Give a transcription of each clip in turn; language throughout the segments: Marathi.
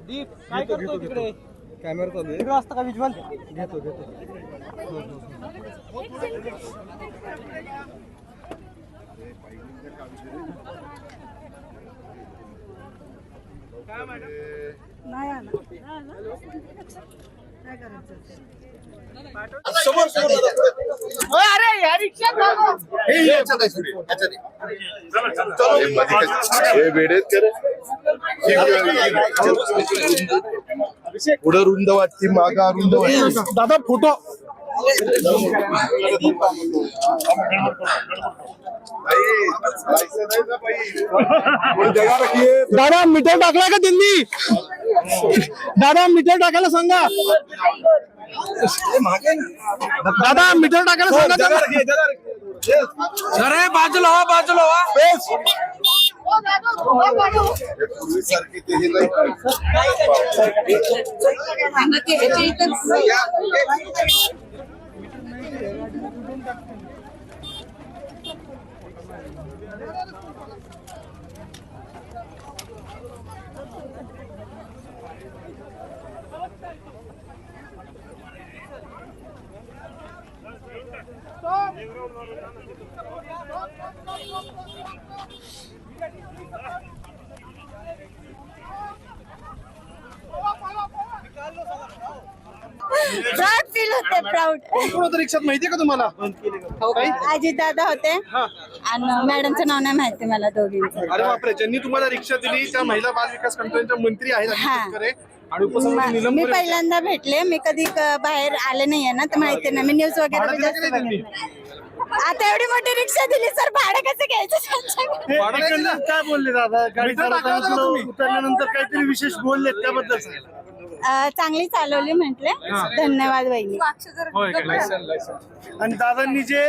दीप काय करतो तिकडे? कॅमेरा चालू आहे. तिकडे असतं का विज्युअल? घेतो नाही आला काय करायचं अरे या रिक्षा पुढं रुंद वाटते मागा रुंद वाटते. दादा फोटो दादा मीटर टाकला का त्यांनी? दादा मीटर टाकायला सांगा. दादा मीटर टाकायला सांगा. अरे बाजूला व्हा, बाजूला व्हा. पूर्वीसारखी ते हे नाही. प्राऊड फील होते प्राऊड. कोण होतं रिक्षात माहितीये का तुम्हाला? अजित दादा होते आणि मॅडमचं नाव नाही माहिती मला दोघींचं. अरे बापरे, ज्यांनी तुम्हाला रिक्षा दिली त्या महिला बाल विकास मंत्र्यांच्या मंत्री आहेत अनिता हा. तटकरे आणि उपसभापती नीलम मी गोरे. पहिल्यांदा भेटले. मी कधी बाहेर आले नाहीये ना तर माहिती नाही. मी न्यूज वगैरे भाडं दिलं जास्त की नाही बघितलं. आता एवढी मोठी रिक्षा दिली सर, भाडं कसं घ्यायचं? भाडं नाही दिलं? काय बोलले दादा? गाडी मीटर टाकलं होतं का तुम्ही? उतरल्यानंतर काहीतरी विशेष बोलले त्याबद्दल सांगा. चांगली चालवली म्हटले. धन्यवाद वहिनी. आणि दादांनी जे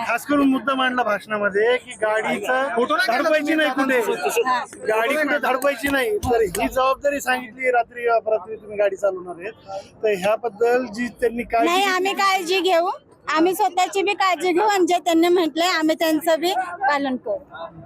खास करून मुद्दा मांडला भाषणामध्ये की गाडीचं फोटो नाही काढला धडपायची नाही कुठे, हा. गाडी कुठे धडपायची नाही. तर ही जबाबदारी सांगितली. रात्री अपरात्री तुम्ही गाडी चालवणार आहेत तर ह्याबद्दल जी त्यांनी काय नाही, आम्ही काळजी घेऊ. आम्ही स्वतःची बी काळजी घेऊ आणि जे त्यांनी म्हटलंय आम्ही त्यांचं बी पालन करू.